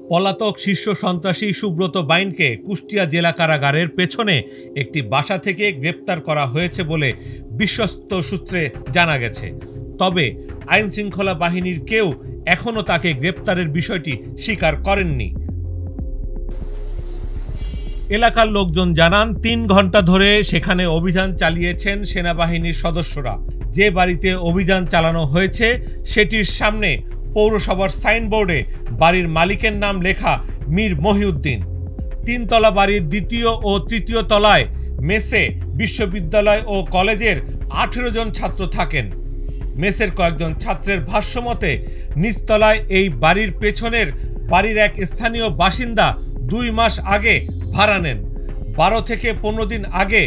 পলাতক শীর্ষ সন্ত্রাসী সুব্রত বাইনকে কুষ্টিয়া জেলা কারাগারের পেছনে একটি বাসা থেকে গ্রেপ্তার করা হয়েছে বলে বিশ্বস্ত সূত্রে জানা গেছে। তবে আইনশৃঙ্খলা বাহিনীর কেউ এখনও তাকে গ্রেপ্তারের বিষয়টি স্বীকার করেননি। এলাকার লোকজন জানান ৩ ঘন্টা ধরে সেখানে অভিযান চালিয়েছেন সেনাবাহিনীর সদস্যরা। যে বাড়িতে অভিযান চালানো হয়েছে সেটির সামনে পৌরসভার সাইনবোর্ডে বাড়ির মালিকের নাম লেখা মীর মহিউদ্দিন। ৩ তলা বাড়ির ২য় ও ৩য় তলায় মেসে বিশ্ববিদ্যালয় ও কলেজের ১৮ জন ছাত্র থাকেন। মেসের কয়েকজন ছাত্রের ভাষ্যমতে নিচতলায় এই বাড়ির পেছনের বাড়ির এক স্থানীয় বাসিন্দা ২ মাস আগে ভাড়া নেন। ১২ থেকে ১৫ দিন আগে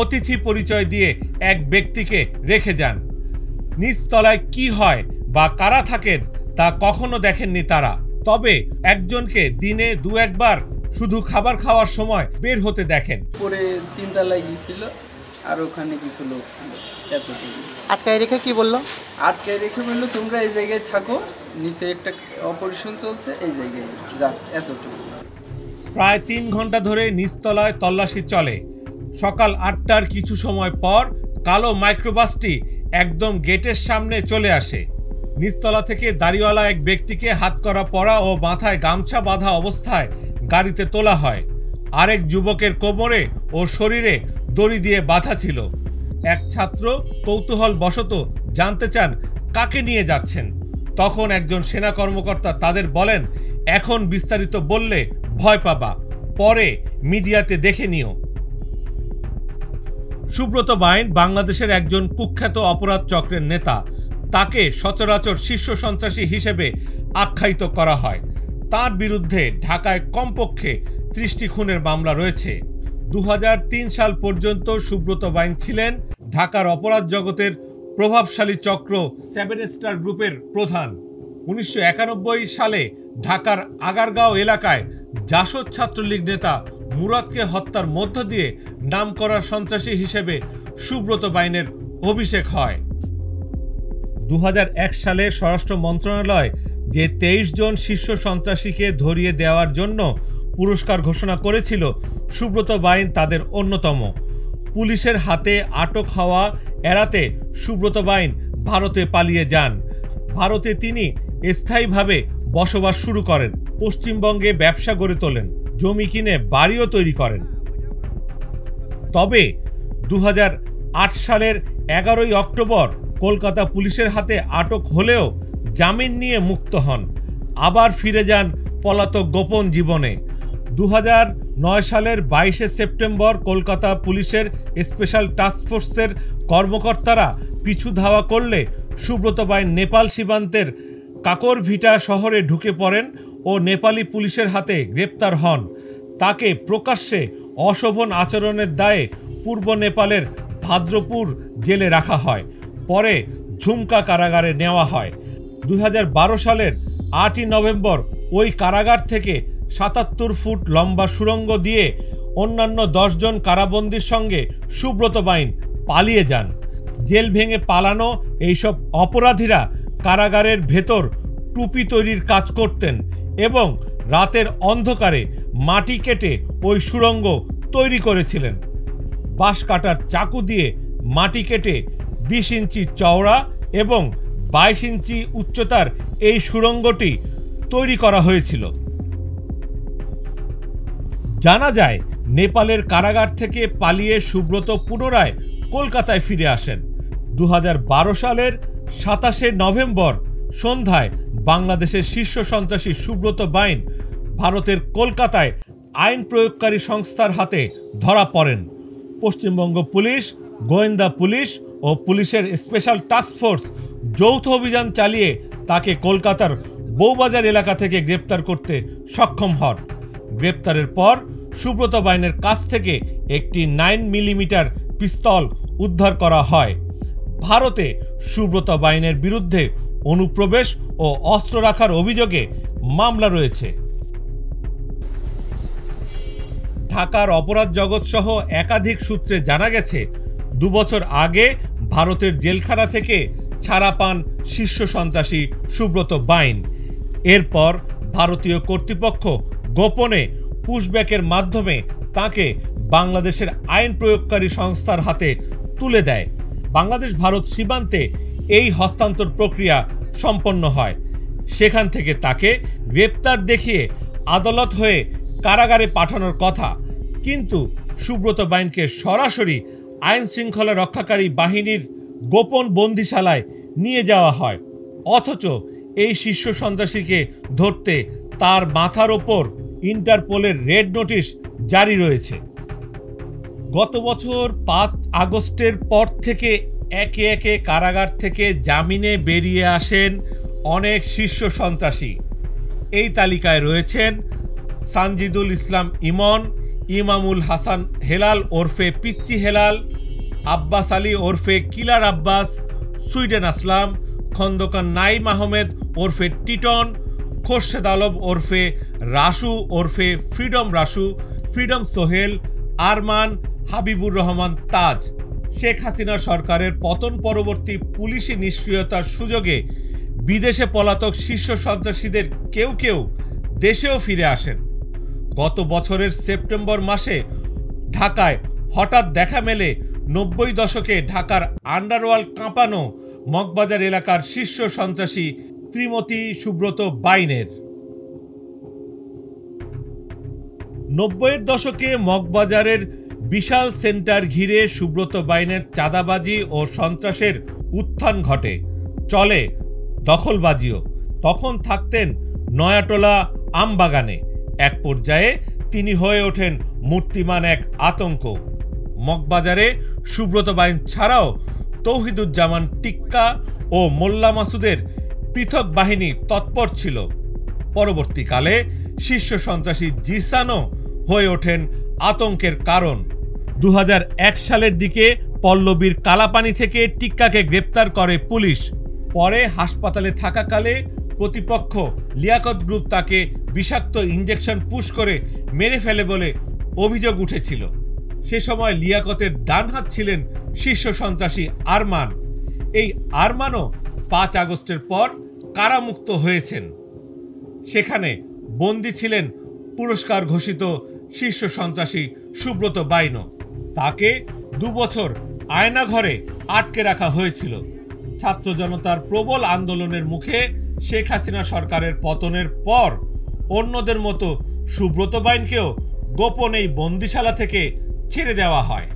অতিথি পরিচয় দিয়ে এক ব্যক্তিকে রেখে যান। নিচতলায় কি হয় বা কারা থাকেন তা কখনো দেখেননি তারা। তবে একজনকে দিনে ২-১ বার শুধু খাবার খাওয়ার সময় বের হতে দেখেন। পরে ৩ তলায় গিয়েছিল আর ওখানে কিছু লোক ছিল। এতটুকু আটকায় রেখে কি বললো? আটকায় রেখে বললো তোমরা এই জায়গায় থাকো, নিচে একটা অপারেশন চলছে, এই জায়গায় জাস্ট এতটুকু। প্রায় ৩ ঘন্টা ধরে নিচতলায় তল্লাশি চলে। সকাল ৮টার কিছু সময় পর কালো মাইক্রোবাসটি একদম গেটের সামনে চলে আসে। নিচতলা থেকে দাড়িওয়ালা এক ব্যক্তিকে হাতকড়া পরা ও মাথায় গামছা বাঁধা অবস্থায় গাড়িতে তোলা হয়। আরেক যুবকের কোমরে ও শরীরে দড়ি দিয়ে বাঁধা ছিল। এক ছাত্র কৌতূহল বশত জানতে চান কাকে নিয়ে যাচ্ছেন। তখন একজন সেনা কর্মকর্তা তাদের বলেন, এখন বিস্তারিত বললে ভয় পাবা, পরে মিডিয়াতে দেখে নিও। সুব্রত বাইন বাংলাদেশের একজন কুখ্যাত অপরাধ চক্রের নেতা। তাকে সচরাচর শীর্ষ সন্ত্রাসী হিসেবে আখ্যায়িত করা হয়। তার বিরুদ্ধে ঢাকায় কমপক্ষে ৩০টি খুনের মামলা রয়েছে। ২০০৩ সাল পর্যন্ত সুব্রত বাইন ছিলেন ঢাকার অপরাধ জগতের প্রভাবশালী চক্র 7 স্টার গ্রুপের প্রধান। ১৯৯১ সালে ঢাকার আগারগাঁও এলাকায় জাসদ ছাত্রলীগ নেতা মুরাদকে হত্যার মধ্য দিয়ে নামকরা সন্ত্রাসী হিসেবে সুব্রত বাইনের অভিষেক হয়। ২০০১ সালে স্বরাষ্ট্র মন্ত্রণালয় যে ২৩ জন শীর্ষ সন্ত্রাসীকে ধরিয়ে দেওয়ার জন্য পুরস্কার ঘোষণা করেছিল, সুব্রত বাইন তাদের অন্যতম। পুলিশের হাতে আটক হওয়া এড়াতে সুব্রত বাইন ভারতে পালিয়ে যান। ভারতে তিনি স্থায়ীভাবে বসবাস শুরু করেন। পশ্চিমবঙ্গে ব্যবসা গড়ে তোলেন, জমি কিনে বাড়িও তৈরি করেন। তবে ২০০৮ সালের ১১ই অক্টোবর কলকাতা পুলিশের হাতে আটক হলেও জামিন নিয়ে মুক্ত হন। আবার ফিরে যান পলাতক গোপন জীবনে। ২০০৯ সালের ২২শে সেপ্টেম্বর কলকাতা পুলিশের স্পেশাল টাস্কফোর্সের কর্মকর্তারা পিছু ধাওয়া করলে সুব্রত বাইন নেপাল সীমান্তের কাকরভিটা শহরে ঢুকে পড়েন ও নেপালি পুলিশের হাতে গ্রেপ্তার হন। তাকে প্রকাশ্যে অশোভন আচরণের দায়ে পূর্ব নেপালের ভাদ্রপুর জেলে রাখা হয়। পরে ঝুমকা কারাগারে নেওয়া হয়। ২০১২ সালের ৮ই নভেম্বর ওই কারাগার থেকে ৭৭ ফুট লম্বা সুড়ঙ্গ দিয়ে অন্যান্য ১০ জন কারাবন্দীর সঙ্গে সুব্রত বাইন পালিয়ে যান। জেল ভেঙে পালানো এইসব অপরাধীরা কারাগারের ভেতর টুপি তৈরির কাজ করতেন এবং রাতের অন্ধকারে মাটি কেটে ওই সুড়ঙ্গ তৈরি করেছিলেন। বাঁশ কাটার চাকু দিয়ে মাটি কেটে ২০ ইঞ্চি চওড়া এবং ২২ ইঞ্চি উচ্চতার এই সুড়ঙ্গটি তৈরি করা হয়েছিল। জানা যায়, নেপালের কারাগার থেকে পালিয়ে সুব্রত পুনরায় কলকাতায় ফিরে আসেন। ২০১২ সালের ২৭শে নভেম্বর সন্ধ্যায় বাংলাদেশের শীর্ষ সন্ত্রাসী সুব্রত বাইন ভারতের কলকাতায় আইন প্রয়োগকারী সংস্থার হাতে ধরা পড়েন। পশ্চিমবঙ্গ পুলিশ, গোয়েন্দা পুলিশ ও পুলিশের স্পেশাল টাস্কফোর্স যৌথ অভিযান চালিয়ে তাকে কলকাতার বউবাজার এলাকা থেকে গ্রেপ্তার করতে সক্ষম হন। গ্রেপ্তারের পর সুব্রত বাইনের কাছ থেকে একটি 9 মিলিমিটার পিস্তল উদ্ধার করা হয়। ভারতে সুব্রত বাইনের বিরুদ্ধে অনুপ্রবেশ ও অস্ত্র রাখার অভিযোগে মামলা রয়েছে। ঢাকার অপরাধ জগৎ সহ একাধিক সূত্রে জানা গেছে, 2 বছর আগে ভারতের জেলখানা থেকে ছাড়া পান শীর্ষ সন্ত্রাসী সুব্রত বাইন। এরপর ভারতীয় কর্তৃপক্ষ গোপনে পুশব্যাকের মাধ্যমে তাকে বাংলাদেশের আইন প্রয়োগকারী সংস্থার হাতে তুলে দেয়। বাংলাদেশ ভারত সীমান্তে এই হস্তান্তর প্রক্রিয়া সম্পন্ন হয়। সেখান থেকে তাকে গ্রেপ্তার দেখিয়ে আদালত হয়ে কারাগারে পাঠানোর কথা, কিন্তু সুব্রত বাইনকে সরাসরি আইন শৃঙ্খলা রক্ষাকারী বাহিনীর গোপন বন্দিশালায় নিয়ে যাওয়া হয়। অথচ এই শীর্ষ সন্ত্রাসীকে ধরতে তার মাথার ওপর ইন্টারপোলের রেড নোটিশ জারি রয়েছে। গত বছর 5 আগস্টের পর থেকে একে একে কারাগার থেকে জামিনে বেরিয়ে আসেন অনেক শীর্ষ সন্ত্রাসী। এই তালিকায় রয়েছেন সানজিদুল ইসলাম ইমন, ইমামুল হাসান হেলাল ওরফে পিচ্চি হেলাল, আব্বাস আলী ওরফে কিলার আব্বাস, সুইডেন আসলাম, খন্দকার নাইম আহমেদ ওরফে টিটন, খোরশেদ আলম ওরফে রাসু ওরফে ফ্রিডম রাসু, ফ্রিডম সোহেল, আরমান, হাবিবুর রহমান তাজ। শেখ হাসিনা সরকারের পতন পরবর্তী পুলিশি নিষ্ক্রিয়তার সুযোগে বিদেশে পলাতক শীর্ষ সন্ত্রাসীদের কেউ কেউ দেশেও ফিরে আসেন। গত বছরের সেপ্টেম্বর মাসে ঢাকায় হঠাৎ দেখা মেলে 90 দশকে ঢাকার আন্ডারওয়ার্ল্ড কাঁপানো মগবাজার এলাকার শীর্ষ সন্ত্রাসী ত্রিমতি সুব্রত বাইনের। 90-এর দশকে মগবাজারের বিশাল সেন্টার ঘিরে সুব্রত বাইনের চাঁদাবাজি ও সন্ত্রাসের উত্থান ঘটে, চলে দখলবাজিও। তখন থাকতেন নয়াটোলা আমবাগানে। এক পর্যায়ে তিনি হয়ে ওঠেন মূর্তিমান এক আতঙ্ক। মগবাজারে সুব্রত বাইন ছাড়াও তৌহিদুজ্জামান টিক্কা ও মোল্লা মাসুদের পৃথক বাহিনী তৎপর ছিল। পরবর্তীকালে শীর্ষ সন্ত্রাসী জিসানও হয়ে ওঠেন আতঙ্কের কারণ। 2001 সালের দিকে পল্লবীর কালাপানি থেকে টিক্কাকে গ্রেপ্তার করে পুলিশ। পরে হাসপাতালে থাকাকালে প্রতিপক্ষ লিয়াকত গ্রুপ তাকে বিষাক্ত ইঞ্জেকশন পুশ করে মেরে ফেলে বলে অভিযোগ উঠেছিল। সে সময় লিয়াকতের ডান হাত ছিলেন শীর্ষ সন্ত্রাসী আরমান। এই আরমানও 5 আগস্টের পর কারামুক্ত হয়েছেন। সেখানে বন্দী ছিলেন পুরস্কার ঘোষিত শীর্ষ সন্ত্রাসী সুব্রত বাইনও। তাকে 2 বছর আয়নাঘরে আটকে রাখা হয়েছিল। ছাত্র জনতার প্রবল আন্দোলনের মুখে শেখ হাসিনা সরকারের পতনের পর অন্যদের মতো সুব্রত বাইনকেও গোপন এই বন্দিশালা থেকে ছেড়ে দেওয়া হয়।